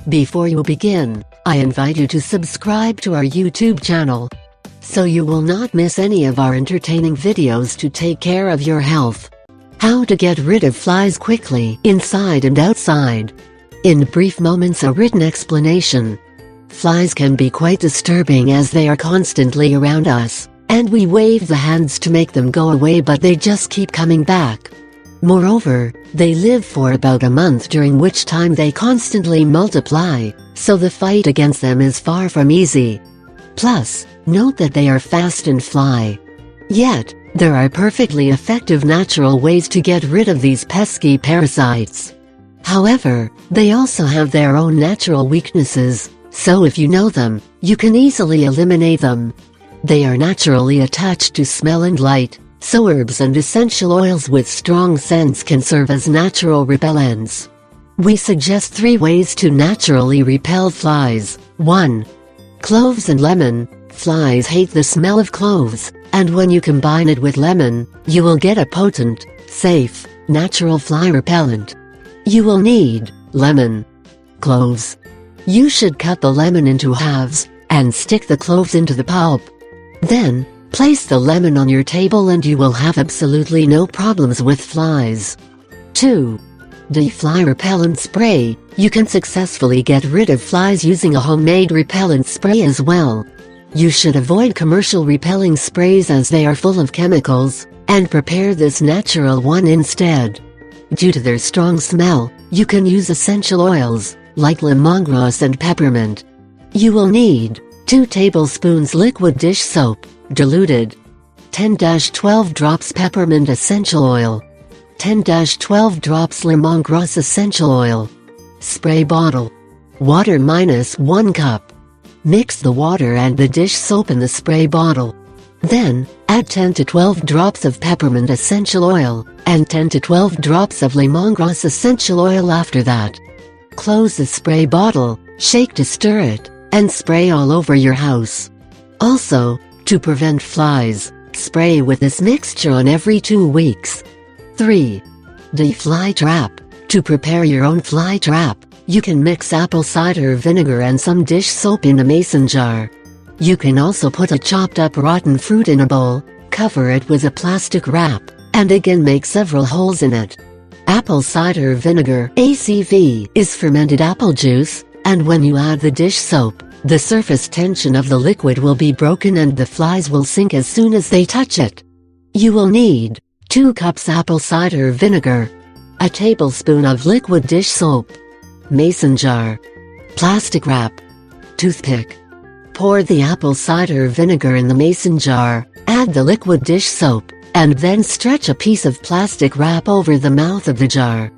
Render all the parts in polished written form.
Before you begin, I invite you to subscribe to our YouTube channel, so you will not miss any of our entertaining videos to take care of your health. How to get rid of flies quickly, inside and outside. In brief moments, a written explanation. Flies can be quite disturbing as they are constantly around us, and we wave the hands to make them go away, but they just keep coming back. Moreover, they live for about a month, during which time they constantly multiply, so the fight against them is far from easy. Plus, note that they are fast and fly. Yet, there are perfectly effective natural ways to get rid of these pesky parasites. However, they also have their own natural weaknesses, so if you know them, you can easily eliminate them. They are naturally attached to smell and light, so herbs and essential oils with strong scents can serve as natural repellents. We suggest 3 ways to naturally repel flies. 1. Cloves and lemon. Flies hate the smell of cloves, and when you combine it with lemon, you will get a potent, safe, natural fly repellent. You will need lemon, cloves. You should cut the lemon into halves, and stick the cloves into the pulp. Then, place the lemon on your table and you will have absolutely no problems with flies. 2. Fly repellent spray. You can successfully get rid of flies using a homemade repellent spray as well. You should avoid commercial repelling sprays as they are full of chemicals, and prepare this natural one instead. Due to their strong smell, you can use essential oils, like lemongrass and peppermint. You will need 2 tablespoons liquid dish soap, diluted, 10-12 drops peppermint essential oil, 10-12 drops lemongrass essential oil. Spray bottle. Water -1 cup. Mix the water and the dish soap in the spray bottle. Then, add 10-12 drops of peppermint essential oil, and 10-12 drops of lemongrass essential oil after that. Close the spray bottle, shake to stir it, and spray all over your house. Also, to prevent flies, spray with this mixture on every 2 weeks. 3. Fly trap. To prepare your own fly trap, you can mix apple cider vinegar and some dish soap in a mason jar. You can also put a chopped up rotten fruit in a bowl, cover it with a plastic wrap, and again make several holes in it. Apple cider vinegar (ACV) is fermented apple juice, and when you add the dish soap, the surface tension of the liquid will be broken and the flies will sink as soon as they touch it. You will need 2 cups apple cider vinegar, a tablespoon of liquid dish soap, mason jar, plastic wrap, toothpick. Pour the apple cider vinegar in the mason jar, add the liquid dish soap, and then stretch a piece of plastic wrap over the mouth of the jar.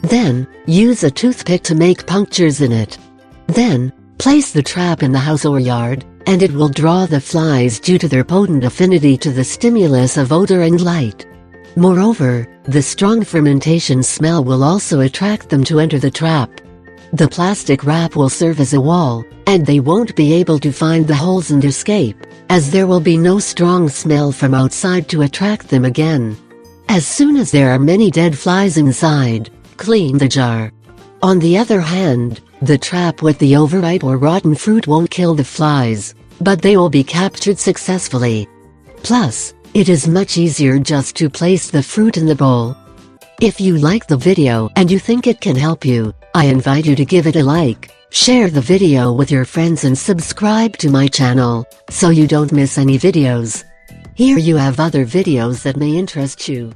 Then, use a toothpick to make punctures in it. Then, place the trap in the house or yard, and it will draw the flies due to their potent affinity to the stimulus of odor and light. Moreover, the strong fermentation smell will also attract them to enter the trap. The plastic wrap will serve as a wall, and they won't be able to find the holes and escape, as there will be no strong smell from outside to attract them again. As soon as there are many dead flies inside, clean the jar. On the other hand, the trap with the overripe or rotten fruit won't kill the flies, but they will be captured successfully. Plus, it is much easier just to place the fruit in the bowl. If you like the video and you think it can help you, I invite you to give it a like, share the video with your friends and subscribe to my channel, so you don't miss any videos. Here you have other videos that may interest you.